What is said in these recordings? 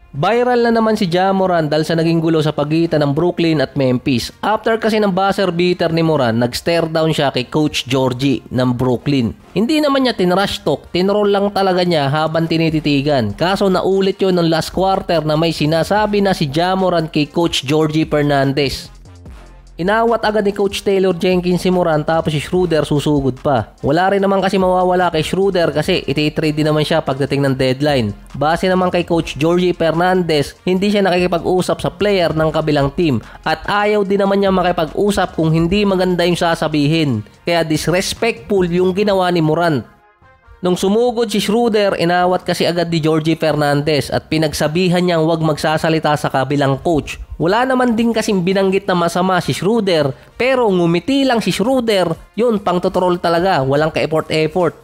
Viral na naman si Ja Morant dahil sa naging gulo sa pagitan ng Brooklyn at Memphis. After kasi ng buzzer beater ni Morant, nag-stare down siya kay Coach Georgie ng Brooklyn. Hindi naman niya tinrush talk, tinroll lang talaga niya habang tinititigan. Kaso naulit yun ng last quarter na may sinasabi na si Ja Morant kay Coach Georgie Fernandez. Inawat agad ni Coach Taylor Jenkins si Morant tapos si Schroeder susugod pa. Wala rin naman kasi mawawala kay Schroeder kasi iti-trade din naman siya pagdating ng deadline. Base naman kay Coach Georgie Fernandez, hindi siya nakikipag-usap sa player ng kabilang team at ayaw din naman niya makipag-usap kung hindi maganda yung sasabihin. Kaya disrespectful yung ginawa ni Morant. Nung sumugod si Schroeder, inawat kasi agad ni Georgie Fernandez at pinagsabihan niyang huwag magsasalita sa kabilang coach. Wala naman din kasing binanggit na masama si Schroeder, pero ngumiti lang si Schroeder, yun pang tutrol talaga, walang ka-effort.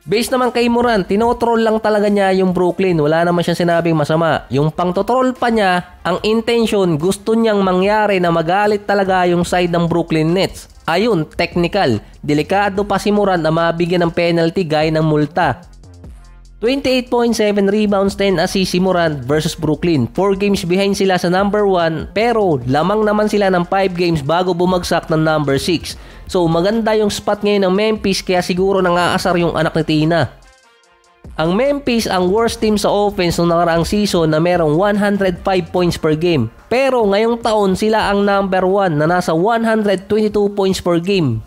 Based naman kay Morant, tinotroll lang talaga niya yung Brooklyn, wala naman siyang sinabing masama. Yung pang tutrol pa niya, ang intention gusto niyang mangyari na magalit talaga yung side ng Brooklyn Nets. Ayun, technical. Delikado pa si Morant na mabigyan ng penalty gaya ng multa. 28.7 rebounds, 10 assists si Morant versus Brooklyn. 4 games behind sila sa number 1 pero lamang naman sila ng 5 games bago bumagsak ng number 6. So maganda yung spot ngayon ng Memphis kaya siguro nangaasar yung anak ni Tina. Ang Memphis ang worst team sa offense noong nakaraang season na merong 105 points per game. Pero ngayong taon sila ang number 1 na nasa 122 points per game.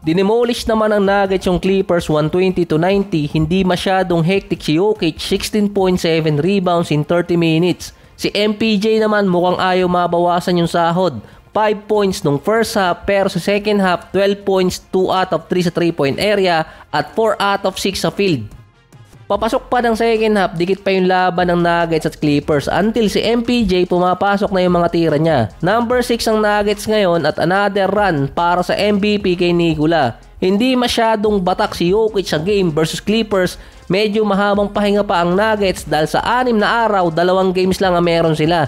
Dinemolish naman ng Nuggets yung Clippers 120-90. Hindi masyadong hectic si Jokic, 16.7 rebounds in 30 minutes. Si MPJ naman mukhang ayaw mabawasan yung sahod. 5 points nung first half pero sa second half 12 points, 2 out of 3 sa 3-point area at 4 out of 6 sa field. Papasok pa ng second half, dikit pa yung laban ng Nuggets at Clippers until si MPJ pumapasok na yung mga tira niya. Number 6 ang Nuggets ngayon at another run para sa MVP kay Nikola. Hindi masyadong batak si Jokic sa game versus Clippers, medyo mahabang pahinga pa ang Nuggets dahil sa 6 na araw, 2 games lang ang meron sila.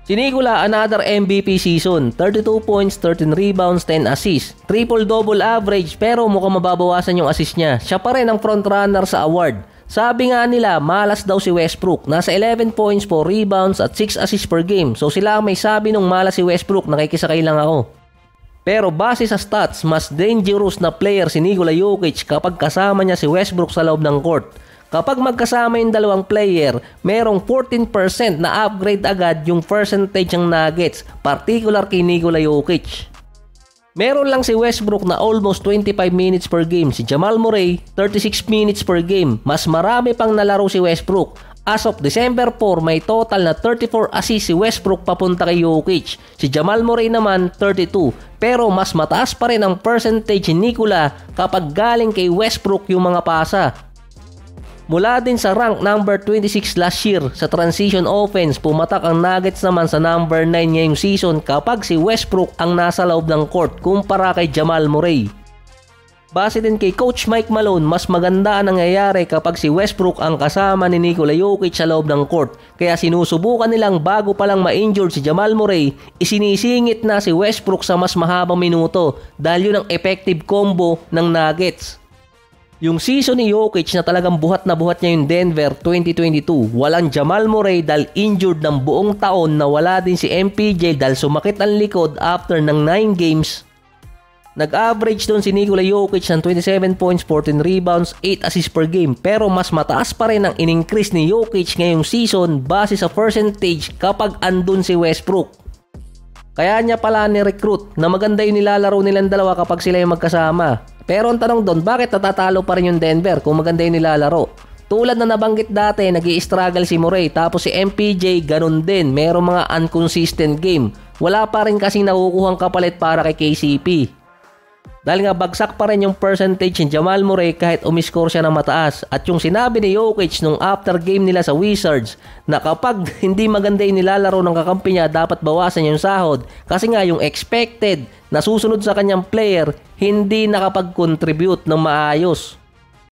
Si Nikola, another MVP season, 32 points, 13 rebounds, 10 assists. Triple-double average pero mukhang mababawasan yung assist niya. Siya pa rin ang frontrunner sa award. Sabi nga nila, malas daw si Westbrook. Nasa 11 points, 4 rebounds at 6 assists per game. So sila ang may sabi nung malas si Westbrook, nakikisakay lang ako. Pero base sa stats, mas dangerous na player si Nikola Jokic kapag kasama niya si Westbrook sa loob ng court. Kapag magkasama yung dalawang player, merong 14% na upgrade agad yung percentage ng Nuggets, particular kay Nikola Jokic. Meron lang si Westbrook na almost 25 minutes per game, si Jamal Murray 36 minutes per game. Mas marami pang nalaro si Westbrook. As of December 4, may total na 34 assists si Westbrook papunta kay Jokic. Si Jamal Murray naman 32. Pero mas mataas pa rin ang percentage ni Nikola kapag galing kay Westbrook yung mga pasa. Mula din sa rank number 26 last year sa transition offense, pumatak ang Nuggets naman sa number 9 ngayong season kapag si Westbrook ang nasa loob ng court kumpara kay Jamal Murray. Base din kay Coach Mike Malone, mas maganda ang nangyayari kapag si Westbrook ang kasama ni Nikola Jokic sa loob ng court. Kaya sinusubukan nilang bago pa lang ma-injured si Jamal Murray, isinisingit na si Westbrook sa mas mahabang minuto dahil yun ang effective combo ng Nuggets. Yung season ni Jokic na talagang buhat na buhat niya yung Denver 2022. Walang Jamal Murray dahil injured ng buong taon na wala din si MPJ dahil sumakit ang likod after ng 9 games. Nag-average doon si Nikola Jokic ng 27 points, 14 rebounds, 8 assists per game. Pero mas mataas pa rin ang in-increase ni Jokic ngayong season base sa percentage kapag andun si Westbrook. Kaya niya pala ni-recruit na maganda yung nilalaro nilang dalawa kapag sila yung magkasama. Pero ang tanong doon, bakit natatalo pa rin yung Denver kung maganda yung nilalaro? Tulad na nabanggit dati, nag-i-struggle si Murray tapos si MPJ ganun din, merong mga inconsistent game. Wala pa rin kasing nakukuhang kapalit para kay KCP. Dahil nga bagsak pa rin yung percentage ni Jamal Murray kahit umiscore siya ng mataas. At yung sinabi ni Jokic nung after game nila sa Wizards na kapag hindi maganda yung nilalaro ng kakampi niya, dapat bawasan yung sahod. Kasi nga yung expected na susunod sa kanyang player, hindi nakapag-contribute ng maayos.